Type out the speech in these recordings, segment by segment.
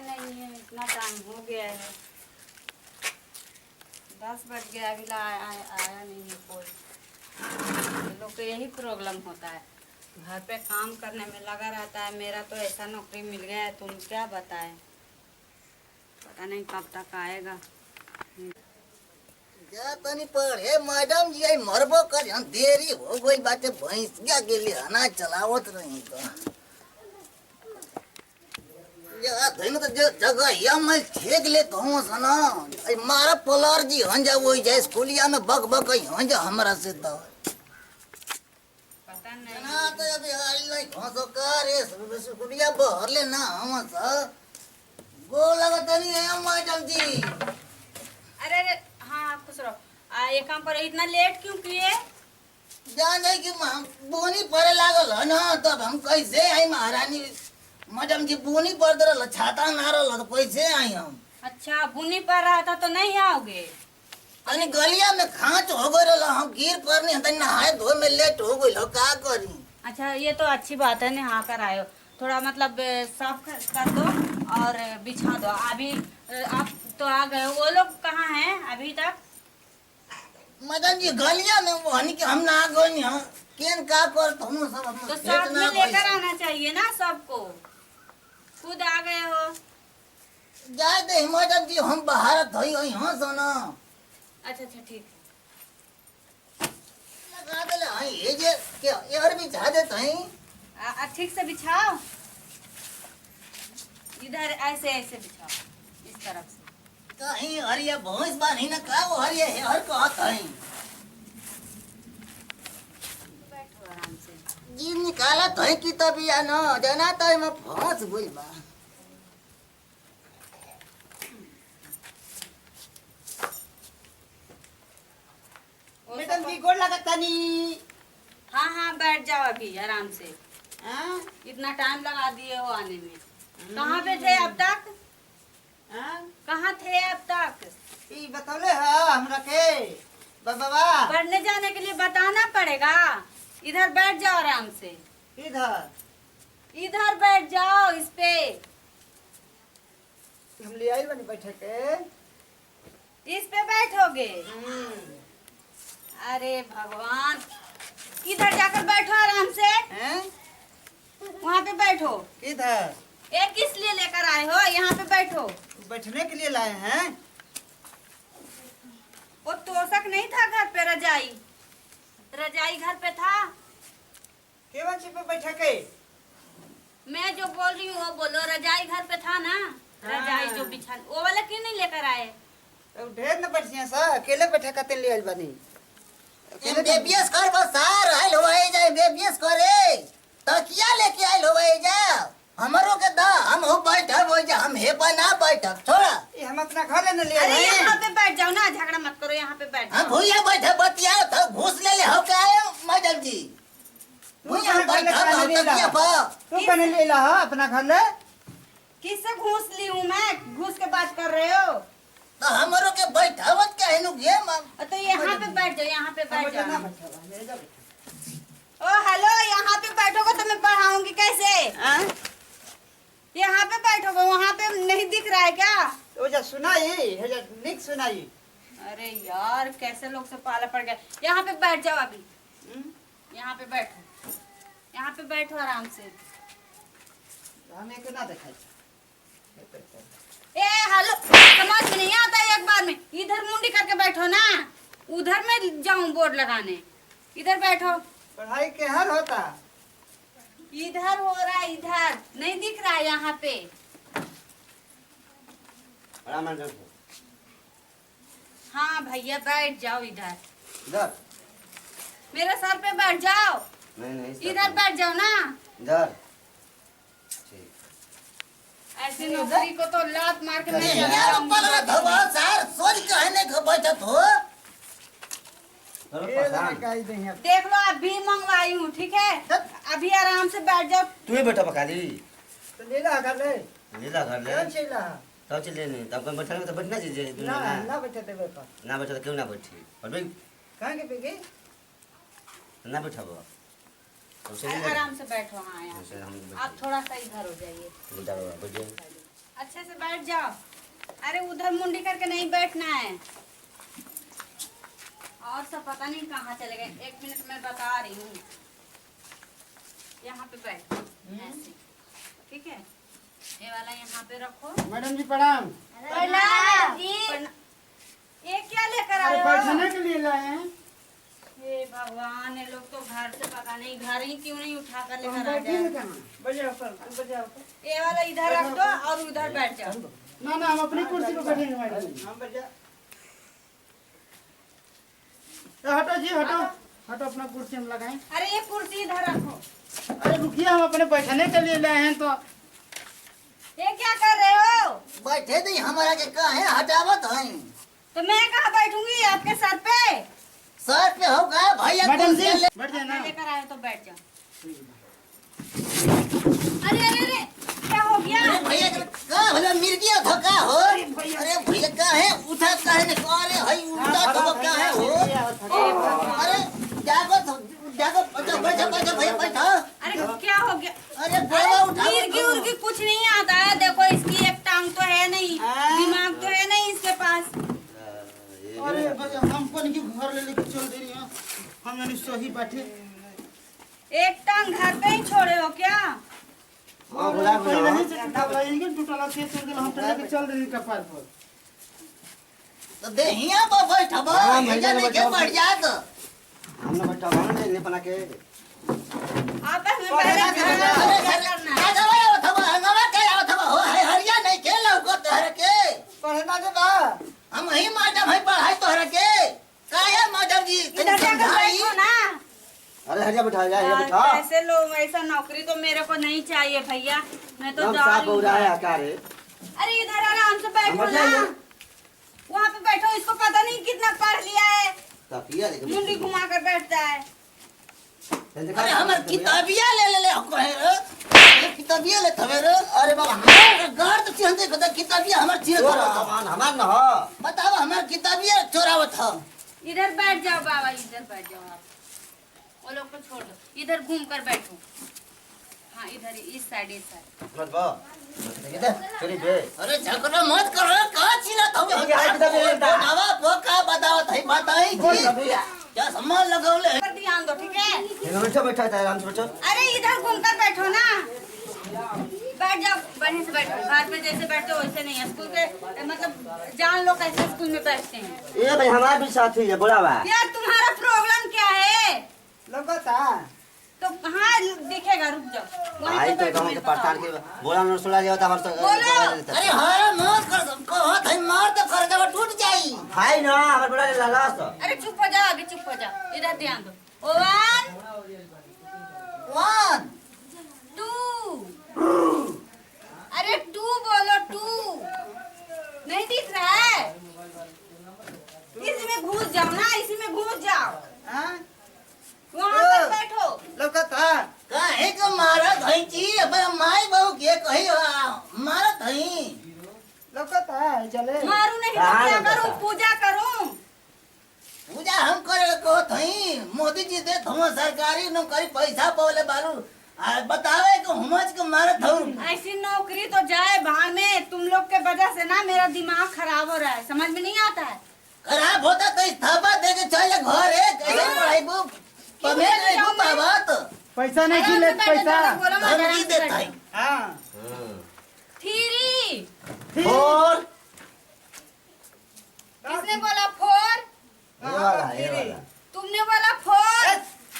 नहीं है, इतना टाइम हो गया है, 10 बज गया, अभी आया नहीं है कोई। ये लोग को यही प्रॉब्लम होता है, घर पे काम करने में लगा रहता है। मेरा तो ऐसा नौकरी मिल गया है, तुम क्या बताएं, पता नहीं कब तक आएगा। जा तनी पढ़े मैडम जी, आई मरबो कर हम देरी हो गई बाटे, भैंसिया के लिए अनाज चलावत रही तो या धइन तो जगह या मैं ठेक ले कहूं सना, आई मारा पलार जी हंजा वही जाए स्कूलिया में बक बक हंजा हमरा से तो पता नहीं ना तो अभी आई लाई घसो करे स्कूलिया बहर ले ना हम सा गो लगत नहीं है मैडम जी। अरे अरे हाँ खुश रहो। ये काम पर इतना लेट क्यों किए? जाने की बोनी पड़े लागल है ना, तब हम कैसे आई महारानी मैडम जी, बोनी पड़ रहा छाता ना रहा तो कैसे आई हम। अच्छा बुनी पड़ रहा था तो नहीं आओगे? अरे गलिया में खांच हो गई रहा, हम गिर पर नहीं नहाए धोए में लेट हो गई, का करी। अच्छा ये तो अच्छी बात है, नहा कर आयो, थोड़ा मतलब साफ कर दो और बिछा दो। अभी आप तो आ गए, वो लोग कहाँ हैं अभी तक? मैडम जी गलिया में वो हनी के हम ना गई हम केन का कर तुम सब तो साथ में लेकर आना चाहिए ना सबको, खुद आ गए हो। जाए दे मैडम जी, हम बाहर धोई हुई हां सोना। अच्छा अच्छा ठीक है, लगा दे हां ये जे क्या यार भी जा दे तई ठीक से बिछाओ, इधर ऐसे ऐसे बिछाओ, इस तरफ से। कहीं हरिया भैंस बानी ना का वो हरिया है हर को आता है बैठो आराम से। जी निकाला तो की तबिया न जाना तो मैं फंस गई बा। मैडम जी गोड़ लगत तनी। हाँ हाँ बैठ जाओ अभी आराम से। हां इतना टाइम लगा दिए हो आने में, कहाँ पे थे अब तक? हां कहाँ थे अब तक? ई बतौले ह हमरा के बाबा पढ़ने जाने के लिए बताना पड़ेगा। इधर बैठ जाओ आराम से, इधर इधर बैठ जाओ इस पे। हम ले आई बनी बैठे के। इस पे बैठोगे? अरे भगवान, इधर जाकर बैठो आराम से, हैं वहाँ पे बैठो। इधर ये किस लिए लेकर आए हो? यहाँ पे बैठो। बैठने के लिए लाए हैं। वो तोशक नहीं था घर पे, रजाई रजाई घर पे था। केवन से पे बैठे के? मैं जो बोल रही हूँ वो बोलो, रजाई घर पे था ना, रजाई जो बिछा, वो वाला क्यों नहीं लेकर आए? तो ढेर न बैठिया सा, अकेले बैठे कते ले आई बनी। बेबियस कर बस सार आइल होए जाए, बेबियस करे तकिया लेके आइल होए जा हमरो के दा, हम हो बैठब हो जा, हम हे पर ना बैठब छोड़ा। ये हम अपना घर ले न ले अरे आई। यहाँ पे बैठ जाओ ना, झगड़ा मत करो, यहाँ पे बैठ हम जाओ। भूया बैठे बतिया तो घूस ले हो के आए मैडम जी। भूया हम बैठब तो तकिया पर तू कने ले ला अपना घर ले। किससे घूस ली हूँ मैं? घूस के बात कर रहे हो? तो हमरो के बैठावत के हेनु ये तो यहाँ पे बैठ जाओ, यहाँ पे बैठ ना जाओ। बैठा ले जा। ओ हेलो, यहाँ पे बैठोगे तो मैं पढ़ाऊंगी कैसे? हां यहाँ पे बैठोगे, वहाँ पे नहीं दिख रहा है क्या? ओ जा सुनाई हे जा निक सुनाई। अरे यार कैसे लोग से पाला पड़ गया। यहाँ पे बैठ जाओ अभी, यहाँ पे बैठो, यहाँ पे बैठो आराम से। हमें के ना देखाई। ए हेलो, समझ में नहीं आता है एक बार में। इधर मुंडी करके बैठो ना, उधर में जाऊं बोर्ड लगाने, इधर बैठो। पढ़ाई के हर होता। इधर हो रहा है, इधर नहीं दिख रहा है यहाँ पे। हाँ भैया बैठ जाओ इधर, इधर मेरे सर पे बैठ जाओ। नहीं इधर बैठ जाओ ना। इधर ऐसी नौकरी को तो लात मार के मैं यार ऊपर धबा सार सोच कहने के बैठत हो। ये ना काई दे यहाँ। देख लो, अभी मंगवाई हूँ, ठीक है? अभी आराम से बैठ जाओ। तू ही बैठा पकाली तो ले ला घर ले। लीला घर ले कौन से ला? तब चले नहीं तब कोई बैठा तो बैठना चाहिए ना ना बैठे देवे पर। ना बैठा तो क्यों ना बैठी और भाई कहां के पेगे? ना बैठा वो तो से आराम से बैठो। हाँ यहाँ हम आप थोड़ा सा इधर हो जाइए, इधर बैठ जाए अच्छे से बैठ जाओ। अरे उधर मुंडी करके नहीं बैठना है। और सब पता नहीं कहाँ चले गए। 1 मिनट में बता रही हूँ। यहाँ पे बैठ ऐसे, ठीक है। ये वाला यहाँ पे रखो। मैडम जी प्रणाम। प्रणाम जी। ये क्या लेकर आए हो? बैठने के लिए लाए हैं। हे भगवान, ये लोग तो घर से पता नहीं घर ही क्यों नहीं उठा कर लेकर आ बैठेंगे जाए। कहाँ? बजाओ सर, बजाओ। ये वाला इधर रख दो और उधर बैठ जाओ। ना ना, हम अपनी कुर्सी पे बैठेंगे मैडम जी। हम बजा। हटो जी, हटो हटो, अपना कुर्सी हम लगाएं। अरे ये कुर्सी इधर रखो। अरे रुकिए, हम अपने बैठने के लिए लाए हैं। तो ये क्या कर रहे हो? बैठे दी हमारा के कहे हटावत है। तो मैं कहाँ बैठूंगी? आपके सर पे? सर पे होगा भैया मैडम जी कुर्सी ले। बैठ जाए ना। लेकर आए हो तो बैठ जाओ। अरे अरे अरे, क्या हो गया? अरे भैया का भला मिर्गिया धक्का हो। अरे भैया का है उठा का है अरे हई उल्टा तो का है हो। अरे जागो बैठो बैठो बैठो भैया बैठो। अरे क्या हो गया? अरे बोला उठा। मुर्गी उर्गी कुछ नहीं आता है। देखो इसकी एक टांग तो है नहीं, दिमाग तो है नहीं इसके पास। अरे भैया, हम कौन की घर ले लेके चल दे रही हैं। हम यानी सही बैठे। एक टांग घर पे ही छोड़े हो क्या? हाँ बुला पहले बुला ही से टूटा इनके टूटा के चल दे, हम लेके चल दे रही कपार पर। तो देहिया पर बैठबो हाँ, भैया भैया नहीं के बैठो। बढ़ जात। हमने बैठा हमने ले बना के आप हमें पहले घर करना है। आजा भाई अथवा हंगामा के अथवा हो है हरिया नहीं के लौको तोहर के। पढ़ना दे बा। हम ही मैडम है पढ़ाई तोहर के। काहे मैडम जी इधर जाकर बैठो ना। अरे हरिया बैठा जा हरिया बैठा ऐसे लोग, ऐसा नौकरी तो मेरे को नहीं चाहिए भैया। मैं तो हम जा साफ रही हो हूँ। रहा है क्या रे अरे इधर आराम से बैठो हम ना। बताइए। वहाँ पे बैठो। इसको पता नहीं कितना पढ़ लिया है। तपिया लेके मुंडी घुमा कर बैठता है। अरे हमर किताबिया ले हमको है रे। किताबिया ले थवे रे। अरे बाबा हमार घर तो चिन्ह देखो किताबिया हमर चिन्ह करो। सामान हमार न हो बताओ हमर किताबिया चोरावत ह। इधर बैठ जाओ बाबा, इधर बैठ जाओ आप। वो लोग को छोड़ दो, इधर घूम कर बैठो। हाँ इधर इस साइड मत बा इधर चली बे अरे झगड़ा मत करो का चिन्ह थवे ये आज तक नहीं था। बतावा वो का बतावत है बताई जी। क्या सम्मान लगौले है। पर ध्यान दो, ठीक है? यहाँ बैठो बैठो आराम से बैठो अरे इधर घूम कर बैठो ना। बैठ जाओ, बढ़िया से बैठो। घर पे जैसे बैठते हो वैसे नहीं है। स्कूल के मतलब जान लो कैसे स्कूल में बैठते हैं। ये भाई हमारा भी साथी है बोला बा यार तुम्हारा प्रॉब्लम क्या है? लगता तो हाँ दिखेगा, रुक जाओ। वहीं आई पे तो बैठो, गांव मैं के बताऊं। पठान के बोला न सुला जाओ तो हमारे बोलो। अरे हां मत कर सबको हाथ है मार तो कर जब टूट जाई। हाय ना हमारे बोला लाला तो अरे चुप हो जाओ, आगे चुप हो जाओ। इधर ध्यान दो। 1 1 2। अरे 2 बोलो, 2 नहीं दिख रहा है? इसी में घुस जाओ ना, इसी में घुस जाओ। हां वहाँ पर बैठो। लगता काहे को मारत है जी। अब माई बहू के कही मारत है। लगता है चले। मारू नहीं तो कहाँ क्या लगता? करूं? पूजा करूं? पूजा हम करे को थई मोदी जी दे थो सरकारी नौकरी पैसा बोले बारू बतावे को हुमज को मारत हूं। ऐसी नौकरी तो जाए भाड़ में। तुम लोग के वजह से ना मेरा दिमाग खराब हो रहा है, समझ में नहीं आता है। खराब होता तो इस्तीफा दे के चले घर है कैसे पढ़ाई बु पमे ले बु बाबत पैसा नहीं आराम खिले से बैठो, पैसा। ज्यादा बोलो मत, धमकी आराम से देता है। बैठो। हां 3 और किसने बोला 4? ये वाला तुमने बोला 4?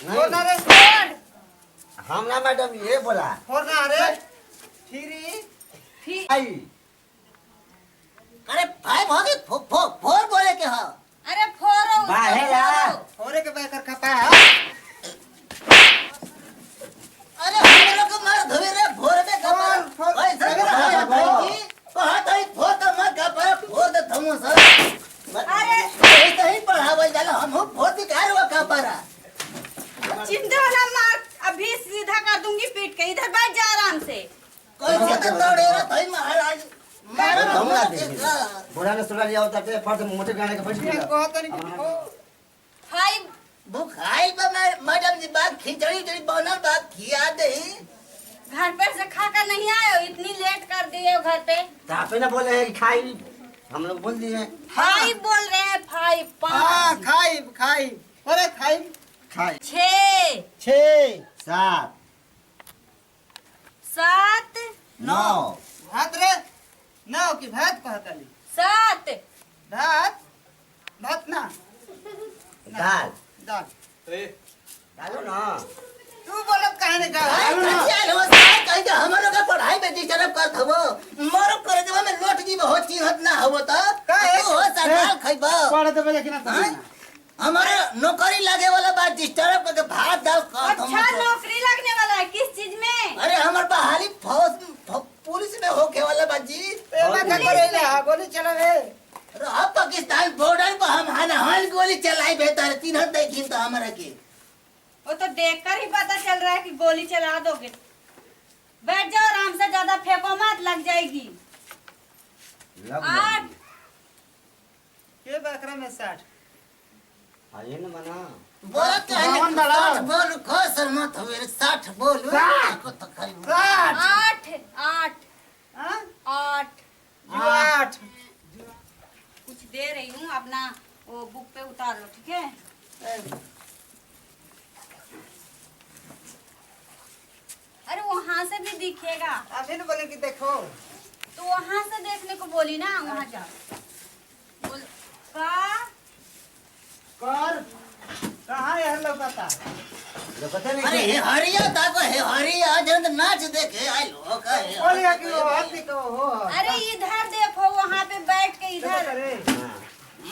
बोला रे 4 हम ना मैडम ये बोला फोर ना रे। फिरी फिर आई अरे 5 हो गए 4 बोले के हां। अरे 4 हो उसको बाहेला। बोलो। फोरे के बैकर खपा। अरे हम लोग को मार धोवे रे भोर में कमर फोर, भाई फोर, सर फोर, भाई जी कहा था फोर तो मत का पर फोर दे थमो सर। अरे ऐसे ही पढ़ावल जाला हम फोर दिखार हुआ का पर। चिंता ना मार, अभी सीधा कर दूंगी पीट के। इधर बैठ जा आराम से। कैसे तो तोड़े रे थई महाराज मारो हमला हमला दे के बोला ने सुला लिया होता ते फट मोटे गाने के बैठ ये गया कहत नहीं 5 बुखाई पर मैडम जी बात खिचड़ी खिचड़ी बनल बात खिया दे। घर पे से खा कर नहीं आए हो? इतनी लेट कर दिए हो घर पे। आप ही ना बोले हैं कि खाई हम लोग बोल दिए फाइव बोल रहे हैं, फाइव, हाँ 5, खाइब अरे खाइब खाई 6, 6 7 7, 9 भात रे नाव की भात कहतली 7, भात ना दाल दाल डालो ना तू बोलत काहे ने का चल हो सारा कहीं तो हमारो का पढ़ाई में डिस्टर्ब करत हवो मोर करे जब में लोट जी बहुत चिन्हत ना हवो त काहे? तू हो सरकार खइबा पढ़े तो बजे कि ना हाँ? हमारे नौकरी लगे वाला बात डिस्टर्ब करके भात दाल खात अच्छा नौकरी लगने वाला है किस चीज में? अरे हमार बहाली पुलिस में होके वाला बात जी एना का करे ना गोली चलावे रहा पाकिस्तान बॉर्डर पर हम हन गोली चलाई बेहतर चिन्हत देखिन तो हमारा के वो तो देखकर ही पता चल रहा है कि गोली चला दोगे। बैठ जाओ आराम से, ज्यादा फेंको मत, लग जाएगी। लग 8, के बकरा में 60 आइए ना मना बोल कहने भगवान बड़ा। 60 बोल खसर मत हुए 60 बोल 60 को तो खाली 60 8, 8, हां 8, 8 कुछ दे रही हूँ, अपना वो बुक पे उतार लो, ठीक है? अरे वहां से भी दिखेगा, अभी न बोले कि देखो तो वहां से देखने को बोली ना, वहां जा बोल का कर कहां यह लौकता जो पता अरे नहीं हे हरिया दाको हे हरिया जन नाच देखे आई लोग है बोलिए कि वो हाथी को हो अरे इधर देखो, वहां पे बैठ के देखो इधर। करे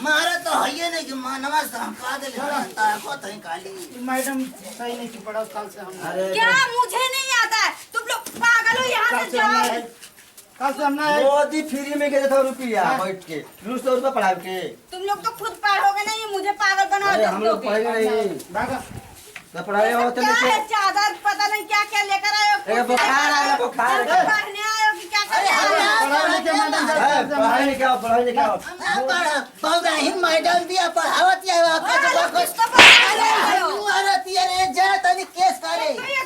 मारा तो हइये नहीं कि मानवा संका दे लेता को तो काली मैडम सही नहीं की पढ़ा कल से हम अरे क्या मुझे नहीं आता है? तुम लोग पागल हो, यहाँ कल से से हम जाओ। नहीं कल से हम ना मोदी फ्री में के देता रुपया बैठ के 200 रुपया पढ़ा के तुम लोग तो खुद पढ़ोगे नहीं, मुझे पागल बना अरे हम लोग दोगे। पढ़े नहीं भागा तो पढ़ाए ये सब होते क्या नहीं है? चादर पता नहीं क्या क्या लेकर आए हो। ए, बुखार आया, बुखार। पढ़ने आए हो कि क्या करने आए हो? पढ़ा लिखे मैडम पढ़ाई नहीं क्या पढ़ाई नहीं क्या पढ़ा मैडम दिया पढ़ावत या अरे, किसको पढ़ा रहे हो? अरे तिया रे जा तनी केस करे तो ये